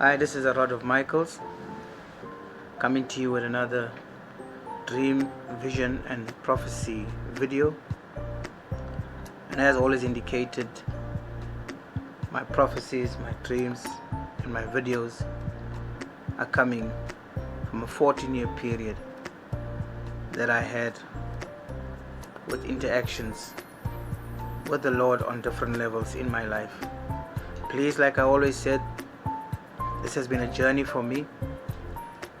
Hi, this is a Rod of Michaels coming to you with another dream, vision, and prophecy video. And as always indicated, my prophecies, my dreams, and my videos are coming from a 14-year period that I had with interactions with the Lord on different levels in my life. Please, like I always said, this has been a journey for me.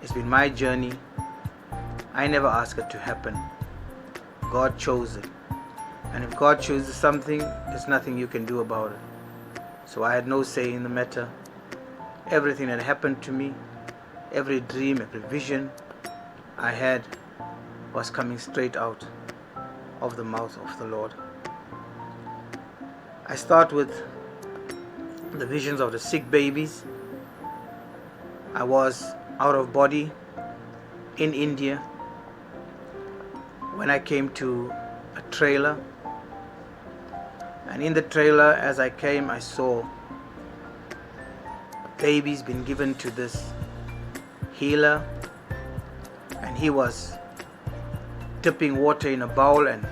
It's been my journey. I never asked it to happen. God chose it. And if God chooses something, there's nothing you can do about it. So I had no say in the matter. Everything that happened to me, every dream, every vision I had was coming straight out of the mouth of the Lord. I start with the visions of the sick babies. I was out of body in India when I came to a trailer. And in the trailer, as I came, I saw babies being given to this healer, and he was dipping water in a bowl and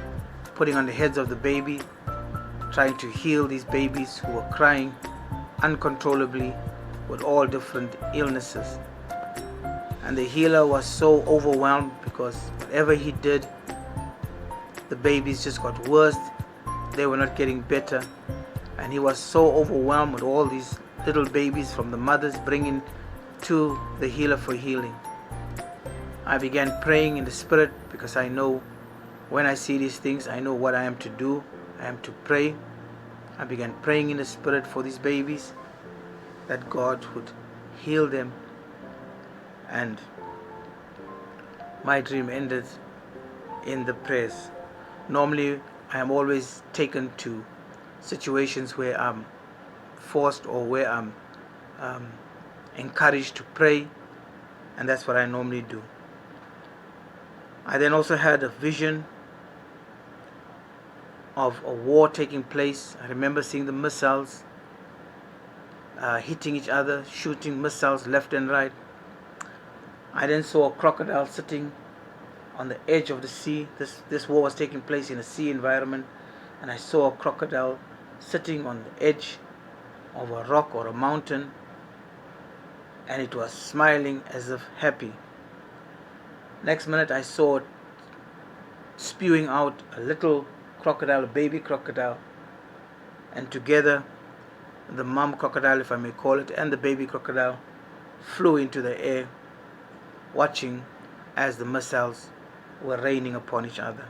putting on the heads of the baby, trying to heal these babies who were crying uncontrollably with all different illnesses. And the healer was so overwhelmed because whatever he did, the babies just got worse. They were not getting better, and he was so overwhelmed with all these little babies from the mothers bringing to the healer for healing. I began praying in the spirit because I know when I see these things, I know what I am to do. I am to pray. I began praying in the spirit for these babies, that God would heal them. And my dream ended in the prayers. Normally, I am always taken to situations where I'm forced or where I'm encouraged to pray, and that's what I normally do. I then also had a vision of a war taking place. I remember seeing the missiles hitting each other, shooting missiles left and right. I then saw a crocodile sitting on the edge of the sea. This war was taking place in a sea environment, and I saw a crocodile sitting on the edge of a rock or a mountain, and it was smiling as if happy. Next minute I saw it spewing out a little crocodile, a baby crocodile, and together the mom crocodile, if I may call it, and the baby crocodile flew into the air, watching as the missiles were raining upon each other.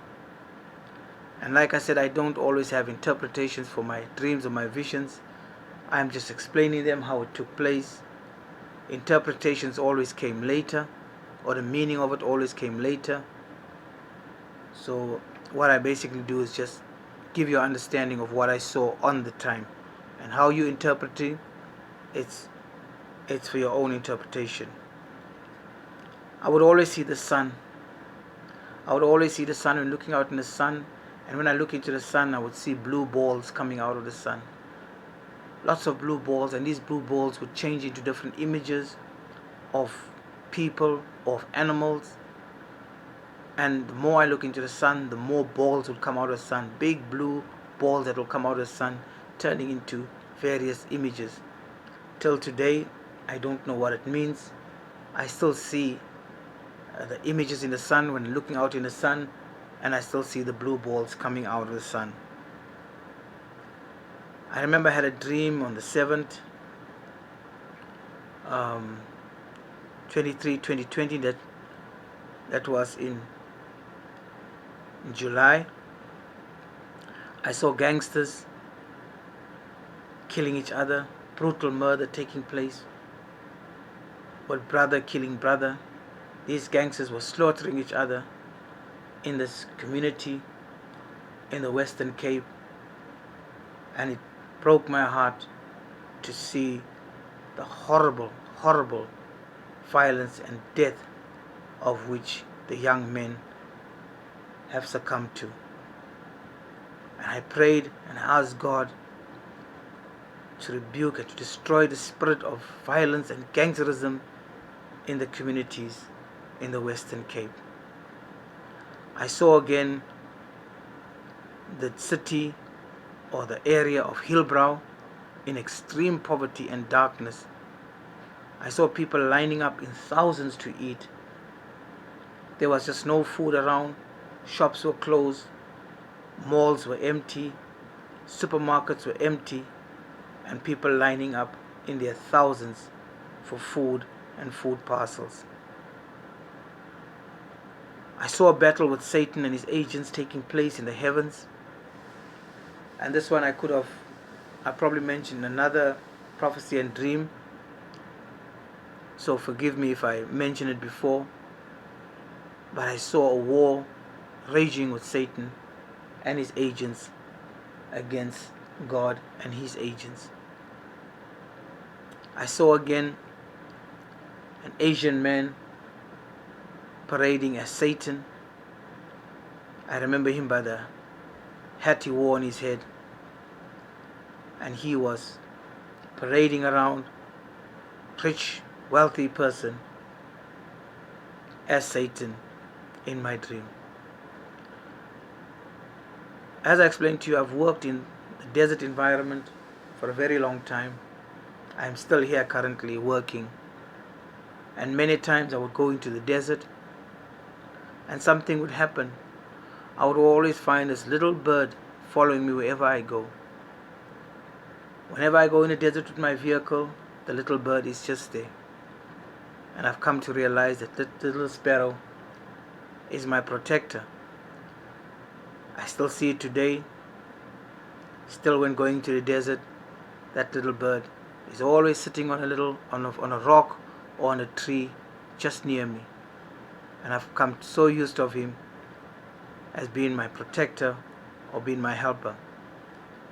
And like I said, I don't always have interpretations for my dreams or my visions. I'm just explaining them how it took place. Interpretations always came later, or the meaning of it always came later. So what I basically do is just give you an understanding of what I saw on the time, and how you interpret it, it's for your own interpretation. I would always see the sun. I would always see the sun when looking out in the sun, and when I look into the sun, I would see blue balls coming out of the sun. Lots of blue balls, and these blue balls would change into different images of people, of animals. And the more I look into the sun, the more balls will come out of the sun. Big blue balls that will come out of the sun, turning into various images. Till today, I don't know what it means. I still see the images in the sun when looking out in the sun, and I still see the blue balls coming out of the sun. I remember I had a dream on the 7th, 2020, that was in July. I saw gangsters killing each other, brutal murder taking place, with brother killing brother. These gangsters were slaughtering each other in this community in the Western Cape, and it broke my heart to see the horrible, horrible violence and death of which the young men have succumbed to. And I prayed and asked God to rebuke and to destroy the spirit of violence and gangsterism in the communities in the Western Cape. I saw again the city or the area of Hillbrow in extreme poverty and darkness. I saw people lining up in thousands to eat. There was just no food around. Shops were closed. Malls were empty. Supermarkets were empty. And people lining up in their thousands for food and food parcels. I saw a battle with Satan and his agents taking place in the heavens. And this one I probably mentioned another prophecy and dream. So forgive me if I mentioned it before. But I saw a war raging with Satan and his agents against God and his agents. I saw again an Asian man parading as Satan. I remember him by the hat he wore on his head. And he was parading around, rich, wealthy person, as Satan in my dream. As I explained to you, I've worked in the desert environment for a very long time. I'm still here currently working. And many times I would go into the desert and something would happen. I would always find this little bird following me wherever I go. Whenever I go in the desert with my vehicle, the little bird is just there. And I've come to realize that the little sparrow is my protector. I still see it today. Still, when going to the desert, that little bird is always sitting on a rock or on a tree just near me. And I've come so used of him as being my protector or being my helper.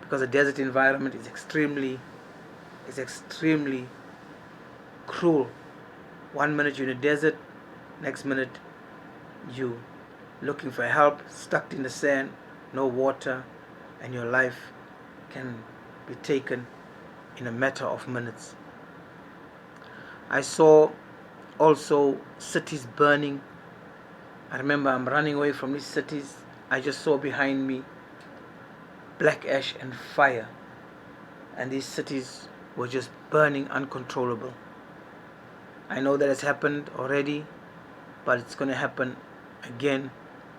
Because the desert environment is extremely cruel. 1 minute you're in the desert, next minute you looking for help, stuck in the sand, no water, and your life can be taken in a matter of minutes. I saw also cities burning. I remember I'm running away from these cities. I just saw behind me black ash and fire, and these cities were just burning uncontrollable. I know that has happened already, but it's going to happen again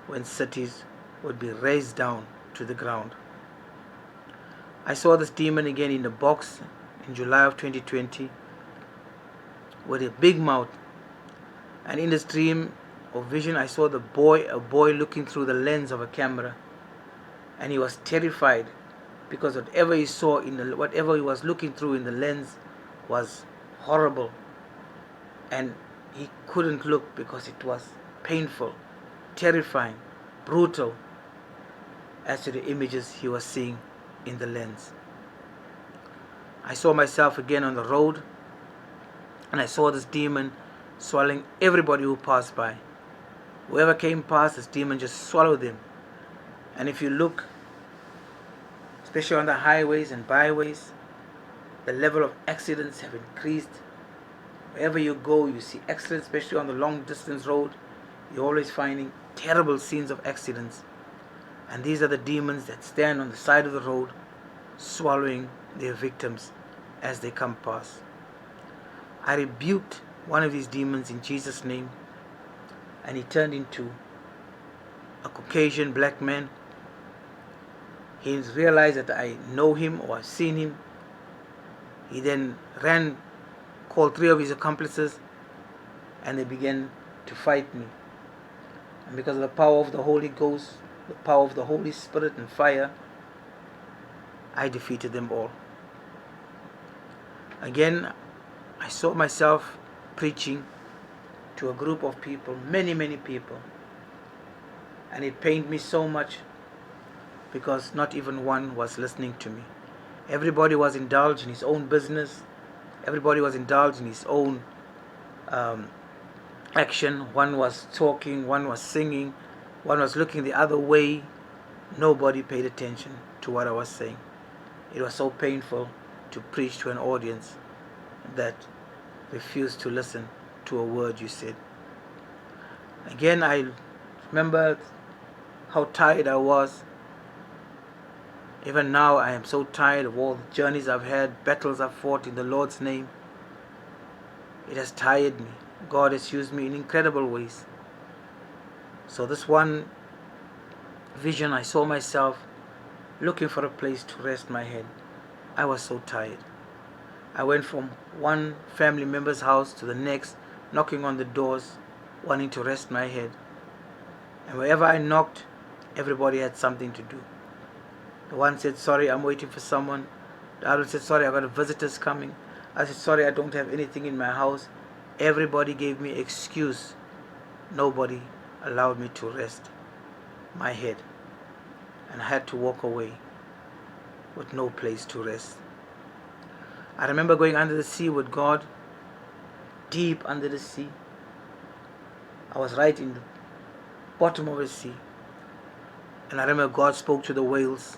when cities would be razed down to the ground. I saw this demon again in the box in July of 2020 with a big mouth, and in this dream or vision I saw a boy looking through the lens of a camera, and he was terrified because whatever he saw whatever he was looking through in the lens was horrible, and he couldn't look because it was painful, terrifying, brutal as to the images he was seeing in the lens. I saw myself again on the road, and I saw this demon swallowing everybody who passed by. Whoever came past, this demon just swallowed them. And if you look, especially on the highways and byways, the level of accidents have increased. Wherever you go, you see accidents, especially on the long distance road. You're always finding terrible scenes of accidents. And these are the demons that stand on the side of the road, swallowing their victims as they come past. I rebuked one of these demons in Jesus' name, and he turned into a Caucasian black man. He realized that I know him or I've seen him. He then called 3 of his accomplices, and they began to fight me. And because of the power of the Holy Ghost, the power of the Holy Spirit and fire, I defeated them all. Again, I saw myself preaching to a group of people, many people. And it pained me so much because not even one was listening to me. Everybody was indulged in his own business. Everybody was indulged in his own action. One was talking, one was singing, one was looking the other way. Nobody paid attention to what I was saying. It was so painful to preach to an audience that refused to listen to a word you said. Again, I remember how tired I was. Even now, I am so tired of all the journeys I've had, battles I've fought in the Lord's name. It has tired me. God has used me in incredible ways. So this one vision, I saw myself looking for a place to rest my head. I was so tired. I went from one family member's house to the next, knocking on the doors, wanting to rest my head. And wherever I knocked, everybody had something to do. The one said, sorry, I'm waiting for someone. The other said, sorry, I've got a visitor's coming. I said, sorry, I don't have anything in my house. Everybody gave me excuse. Nobody allowed me to rest my head. And I had to walk away with no place to rest. I remember going under the sea with God, deep under the sea. I was right in the bottom of the sea. And I remember God spoke to the whales,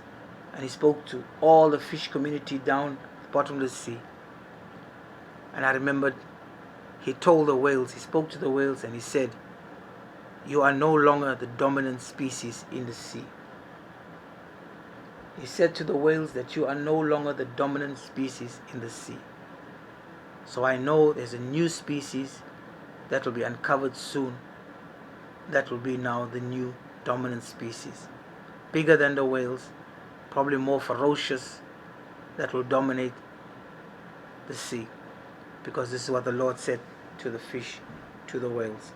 and He spoke to all the fish community down the bottom of the sea. And I remembered He told the whales, He spoke to the whales, and He said, you are no longer the dominant species in the sea. He said to the whales that you are no longer the dominant species in the sea. So I know there's a new species that will be uncovered soon. That will be now the new dominant species. Bigger than the whales, probably more ferocious, that will dominate the sea. Because this is what the Lord said to the fish, to the whales.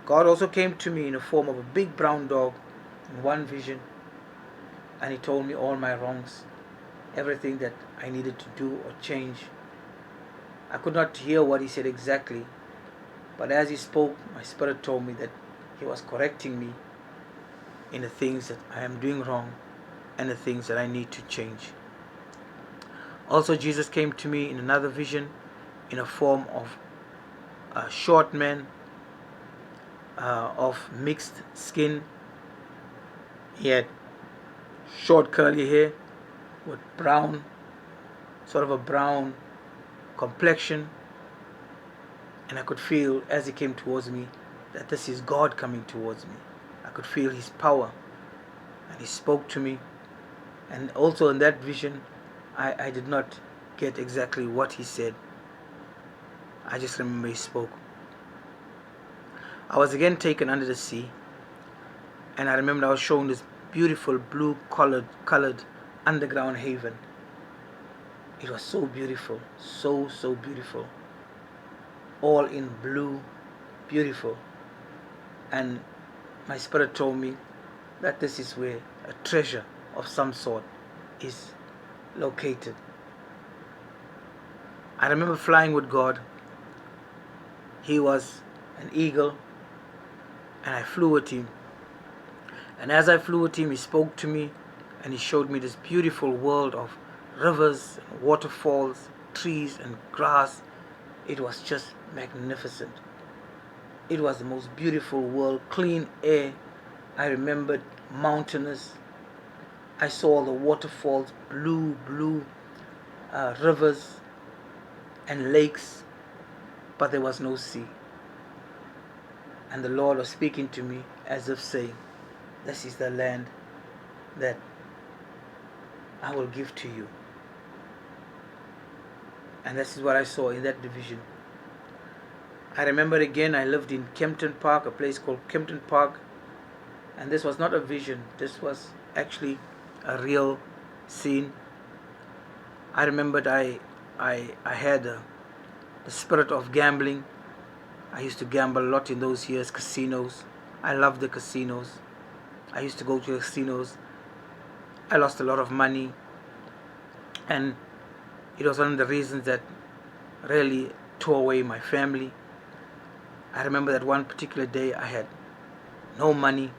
God also came to me in the form of a big brown dog in one vision, and He told me all my wrongs, everything that I needed to do or change. I could not hear what He said exactly, but as He spoke, my spirit told me that He was correcting me in the things that I am doing wrong and the things that I need to change. Also, Jesus came to me in another vision in a form of a short man of mixed skin. He had short curly hair with brown, sort of a brown complexion, and I could feel as He came towards me that this is God coming towards me. I could feel His power, and He spoke to me. And also in that vision, I did not get exactly what He said. I just remember He spoke. I was again taken under the sea, and I remember I was shown this beautiful blue colored underground haven. It was so beautiful, so beautiful, all in blue, beautiful. And my spirit told me that this is where a treasure of some sort is located. I remember flying with God. He was an eagle, and I flew with Him. And as I flew with Him, He spoke to me, and He showed me this beautiful world of rivers and waterfalls, trees and grass. It was just magnificent. It was the most beautiful world, clean air. I remembered mountainous. I saw the waterfalls, blue rivers and lakes, but there was no sea. And the Lord was speaking to me as if saying, this is the land that I will give to you. And this is what I saw in that division. I remember again, I lived in Kempton Park, a place called Kempton Park. And this was not a vision. This was actually a real scene. I remembered I had the spirit of gambling. I used to gamble a lot in those years, casinos. I loved the casinos. I used to go to the casinos. I lost a lot of money. And it was one of the reasons that really tore away my family. I remember that one particular day I had no money,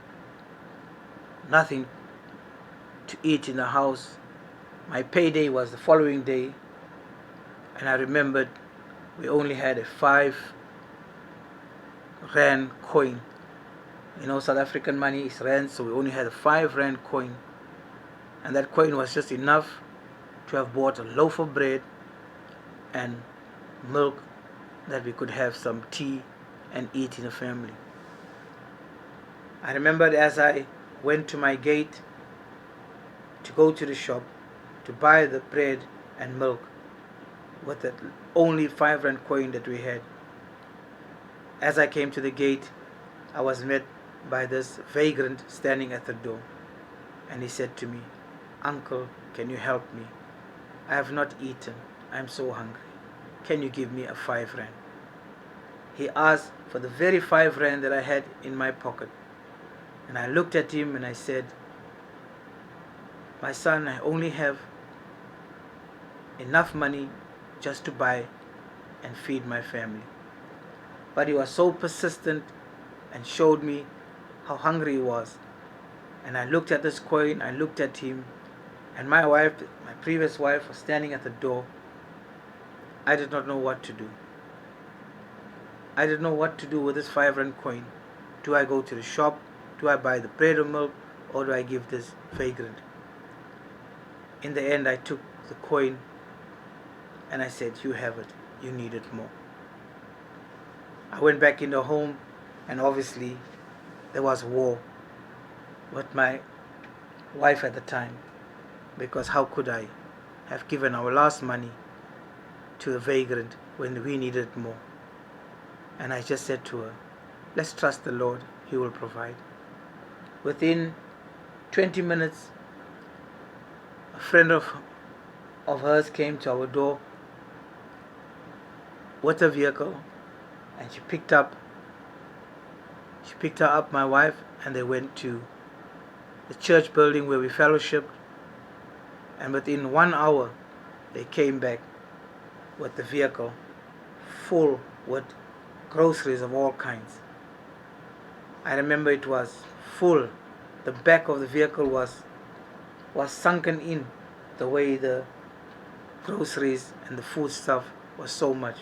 nothing to eat in the house. My payday was the following day, and I remembered we only had a 5 rand coin. You know, South African money is rand, so we only had a 5 rand coin, and that coin was just enough to have bought a loaf of bread and milk that we could have some tea and eat in a family. I remembered as I went to my gate to go to the shop to buy the bread and milk with that only 5 rand coin that we had. As I came to the gate, I was met by this vagrant standing at the door, and he said to me, "Uncle, can you help me? I have not eaten. I am so hungry. Can you give me a 5 rand?" He asked for the very 5 rand that I had in my pocket. And I looked at him and I said, "My son, I only have enough money just to buy and feed my family." But he was so persistent and showed me how hungry he was. And I looked at this coin, I looked at him, and my wife, my previous wife, was standing at the door. I did not know what to do. I didn't know what to do with this 5 rand coin. Do I go to the shop? Do I buy the bread or milk? Or do I give this vagrant? In the end, I took the coin and I said, "You have it. You need it more." I went back in the home, and obviously there was war with my wife at the time, because how could I have given our last money to a vagrant when we needed it more? And I just said to her, "Let's trust the Lord. He will provide." Within 20 minutes, a friend of hers came to our door with a vehicle, and she picked her up, my wife, and they went to the church building where we fellowshiped. And within 1 hour, they came back with the vehicle full with groceries of all kinds. I remember it was full. The back of the vehicle was sunken in, the way the groceries and the food stuff was so much.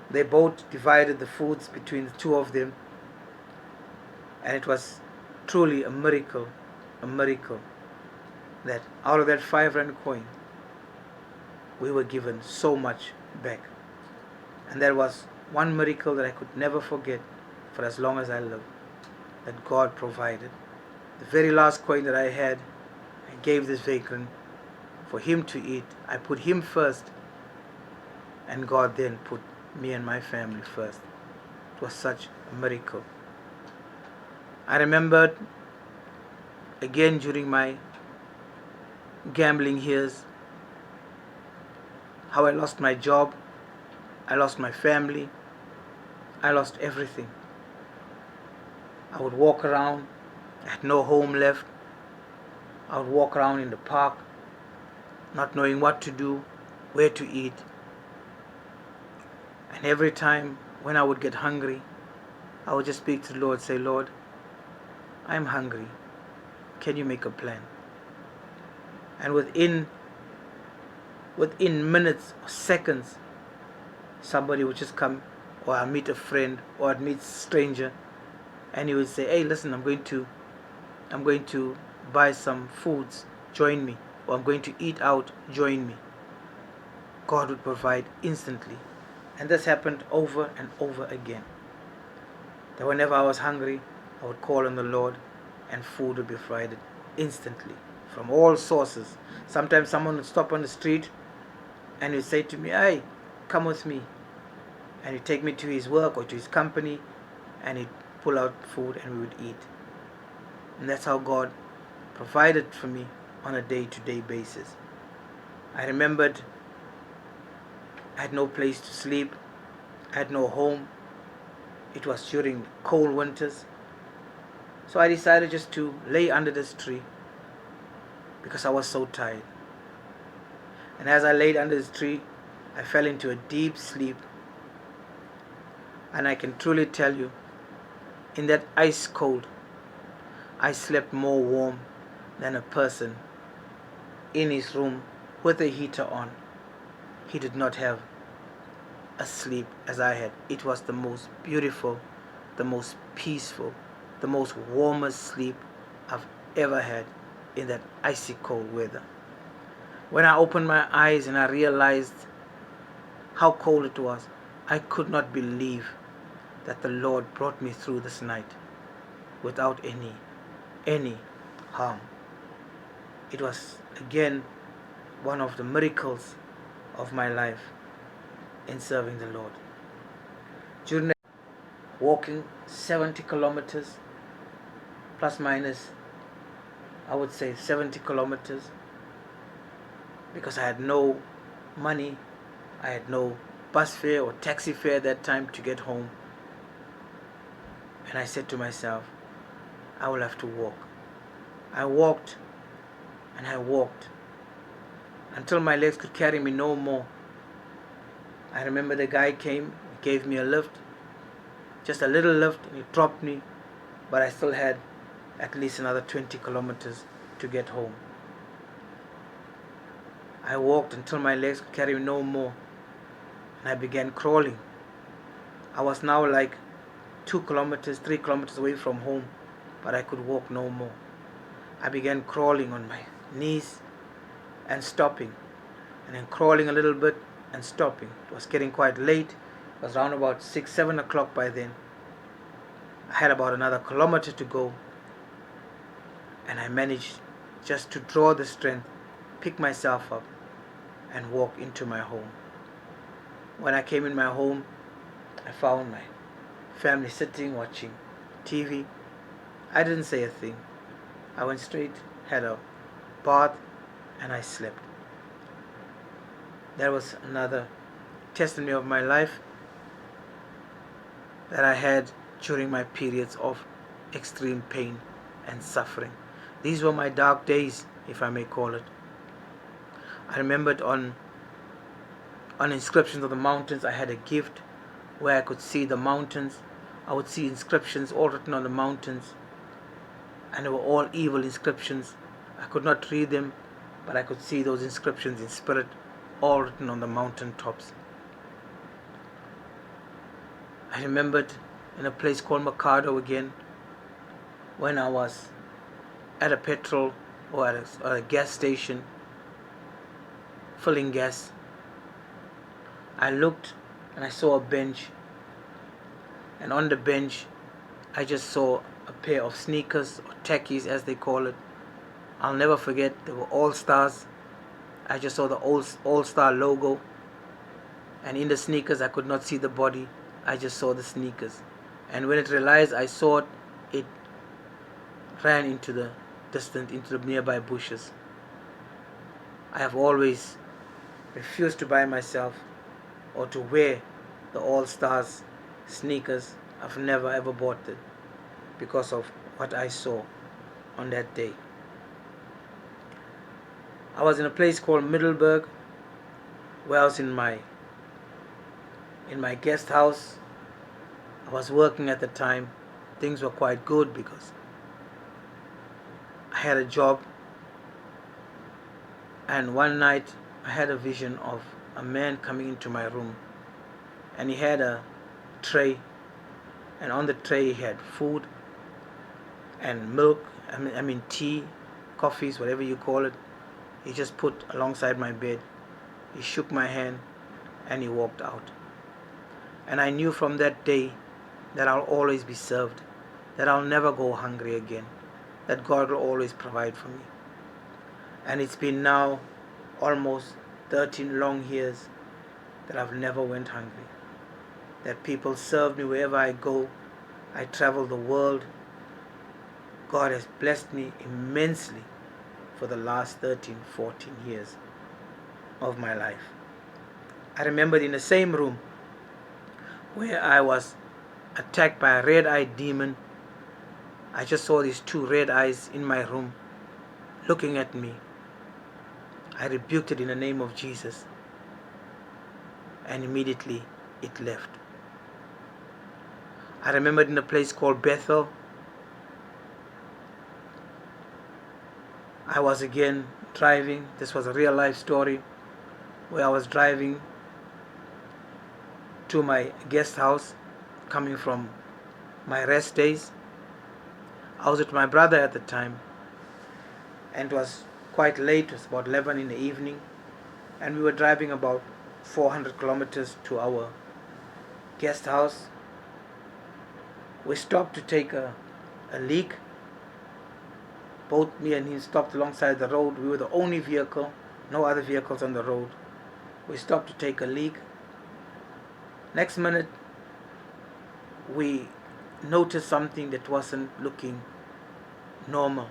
They both divided the foods between the two of them, and it was truly a miracle that out of that 5 rand coin we were given so much back. And that was one miracle that I could never forget for as long as I live, that God provided. The very last coin that I had, I gave this vagrant for him to eat. I put him first, and God then put me and my family first. It was such a miracle. I remembered again during my gambling years how I lost my job, I lost my family, I lost everything. I would walk around, I had no home left. I would walk around in the park, not knowing what to do, where to eat. And every time when I would get hungry, I would just speak to the Lord, say, "Lord, I'm hungry. Can you make a plan?" And within minutes or seconds, somebody would just come, or I'd meet a friend, or I'd meet a stranger, and he would say, "Hey, listen, I'm going to buy some foods, join me," or "I'm going to eat out, join me." God would provide instantly. And this happened over and over again. That whenever I was hungry, I would call on the Lord, and food would be provided instantly from all sources. Sometimes someone would stop on the street and he'd say to me, "Hey, come with me." And he'd take me to his work or to his company, and he'd pull out food and we would eat. And that's how God provided for me on a day-to-day basis. I remembered I had no place to sleep. I had no home. It was during cold winters. So I decided just to lay under this tree because I was so tired. And as I laid under this tree, I fell into a deep sleep. And I can truly tell you, in that ice cold, I slept more warm than a person in his room with a heater on. He did not have a sleep as I had. It was the most beautiful, the most peaceful, the most warmest sleep I've ever had in that icy cold weather. When I opened my eyes and I realized how cold it was, I could not believe that the Lord brought me through this night without any harm. It was again one of the miracles of my life in serving the Lord. During the walking 70 kilometers, plus minus, I would say 70 kilometers, because I had no money, I had no bus fare or taxi fare at that time to get home. And I said to myself, I will have to walk. I walked and I walked until my legs could carry me no more. I remember the guy came, gave me a lift, just a little lift, and he dropped me, but I still had at least another 20 kilometers to get home. I walked until my legs could carry me no more, and I began crawling. I was now like 2 kilometers, 3 kilometers away from home, but I could walk no more. I began crawling on my knees and stopping, and then crawling a little bit and stopping. It was getting quite late. It was around about 6, 7 o'clock by then. I had about another kilometer to go, and I managed just to draw the strength, pick myself up, and walk into my home. When I came in my home, I found my family sitting watching TV. I didn't say a thing. I went straight, had a bath, and I slept. That was another testimony of my life that I had during my periods of extreme pain and suffering. These were my dark days, if I may call it. I remembered on inscriptions of the mountains, I had a gift where I could see the mountains. I would see inscriptions all written on the mountains, and they were all evil inscriptions. I could not read them, but I could see those inscriptions in spirit, all written on the mountain tops. I remembered in a place called Mercado again, when I was at a petrol or at a gas station filling gas. I looked and I saw a bench, and on the bench I just saw a pair of sneakers, or tackies as they call it. I'll never forget, they were All Stars. I just saw the All Star logo, and in the sneakers I could not see the body. I just saw the sneakers, and when it realized I saw it, it ran into the distance, into the nearby bushes. I have always refused to buy myself or to wear the All Stars sneakers. I've never ever bought it because of what I saw on that day. I was in a place called Middleburg, where I was in my guest house. I was working at the time. Things were quite good because I had a job. And one night I had a vision of a man coming into my room, and he had a tray, and on the tray he had food and milk, I mean tea, coffees, whatever you call it. He just put alongside my bed. He shook my hand and he walked out. And I knew from that day that I'll always be served, that I'll never go hungry again, that God will always provide for me. And it's been now almost 13 long years that I've never went hungry, that people serve me wherever I go. I travel the world. God has blessed me immensely for the last 13, 14 years of my life. I remembered in the same room where I was attacked by a red-eyed demon. I just saw these two red eyes in my room looking at me. I rebuked it in the name of Jesus, and immediately it left. I remembered in a place called Bethel. I was again driving. This was a real life story, where I was driving to my guest house coming from my rest days. I was with my brother at the time, and it was quite late. It was about 11 in the evening, and we were driving about 400 kilometers to our guest house. We stopped to take a leak. Both me and him stopped alongside the road. We were the only vehicle, no other vehicles on the road. We stopped to take a leak. Next minute, we noticed something that wasn't looking normal.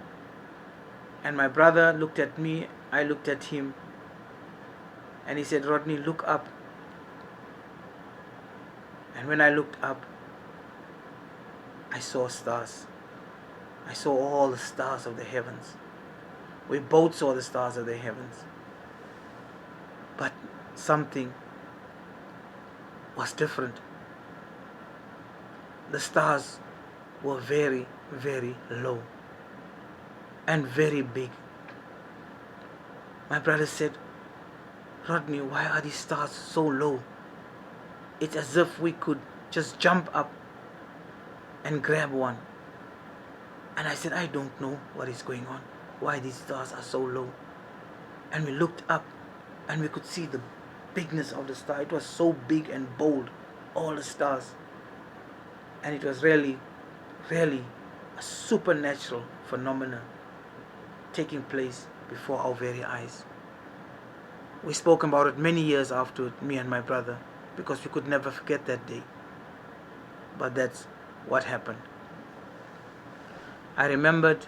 And my brother looked at me, I looked at him, and he said, "Rodney, look up." And when I looked up, I saw stars. I saw all the stars of the heavens. We both saw the stars of the heavens. But something was different. The stars were very, very low and very big. My brother said, "Rodney, why are these stars so low? It's as if we could just jump up and grab one." And I said, "I don't know what is going on, why these stars are so low." And we looked up and we could see the bigness of the star. It was so big and bold, all the stars. And it was really, really a supernatural phenomenon taking place before our very eyes. We spoke about it many years after, me and my brother, because we could never forget that day. But that's what happened. I remembered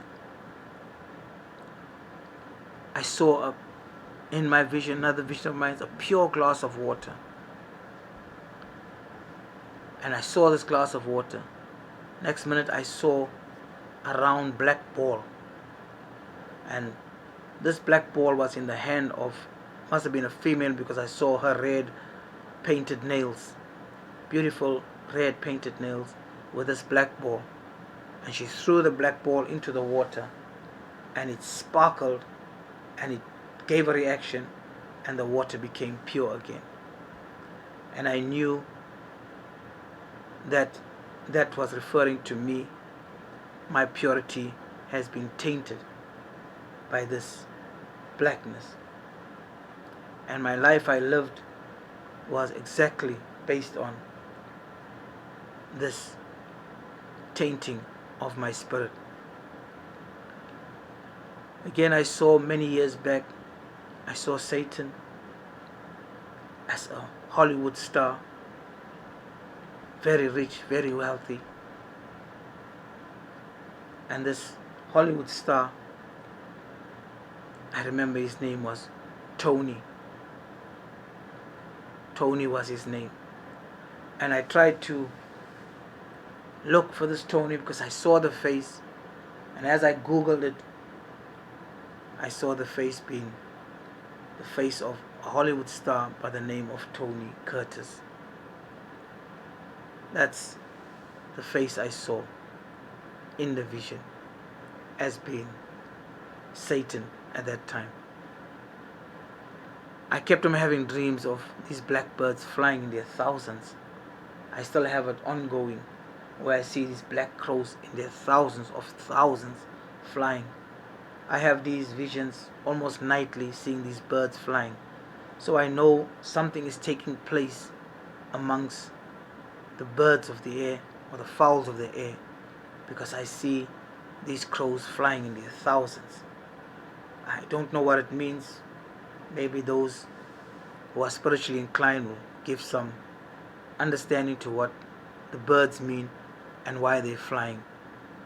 I saw in my vision, another vision of mine, a pure glass of water. And I saw this glass of water. Next minute I saw a round black ball. And this black ball was in the hand of, must have been a female, because I saw her red painted nails. Beautiful red painted nails with this black ball. And she threw the black ball into the water, and it sparkled, and it gave a reaction, and the water became pure again. And I knew that that was referring to me. My purity has been tainted by this blackness. And my life I lived was exactly based on this tainting of my spirit. Again, I saw many years back, I saw Satan as a Hollywood star, very rich, very wealthy. And this Hollywood star, I remember his name was Tony. Tony was his name. And I tried to look for this Tony because I saw the face. And as I Googled it, I saw the face being the face of a Hollywood star by the name of Tony Curtis. That's the face I saw in the vision as being Satan at that time. I kept on having dreams of these blackbirds flying in their thousands. I still have it ongoing, where I see these black crows in their thousands flying. I have these visions almost nightly, seeing these birds flying. So I know something is taking place amongst the birds of the air, or the fowls of the air, because I see these crows flying in their thousands. I don't know what it means. Maybe those who are spiritually inclined will give some understanding to what the birds mean and why they're flying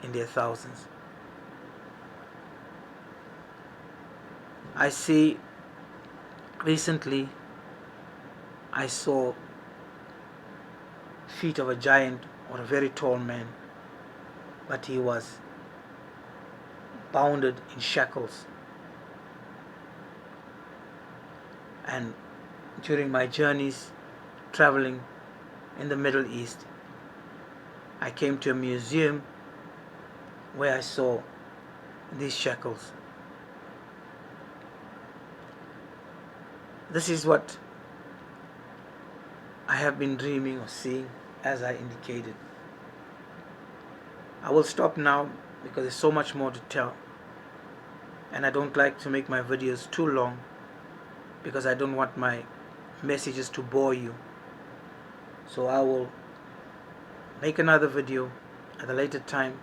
in their thousands. I see recently I saw feet of a giant or a very tall man, but he was bounded in shackles. And during my journeys traveling in the Middle East, I came to a museum where I saw these shackles. This is what I have been dreaming or seeing, as I indicated. I will stop now because there's so much more to tell. and I don't like to make my videos too long because I don't want my messages to bore you. So I will make another video at a later time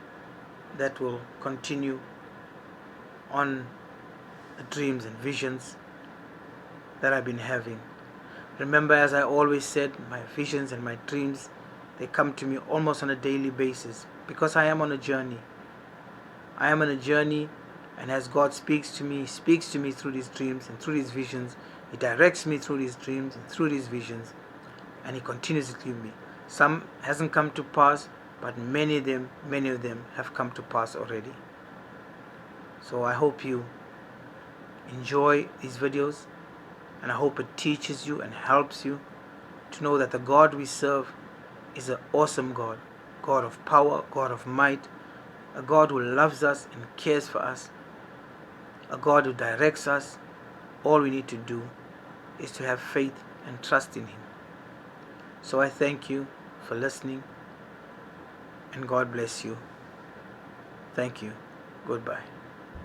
that will continue on the dreams and visions that I've been having. Remember, as I always said, my visions and my dreams, they come to me almost on a daily basis because I am on a journey. I am on a journey, and as God speaks to me, He speaks to me through these dreams and through these visions. He directs me through these dreams and through these visions, and He continues to give me. Some hasn't come to pass, but many of them have come to pass already. So I hope you enjoy these videos, and I hope it teaches you and helps you to know that the God we serve is an awesome God, God of power, God of might, a God who loves us and cares for us, a God who directs us. All we need to do is to have faith and trust in Him. So I thank you for listening, and God bless you. Thank you. Goodbye.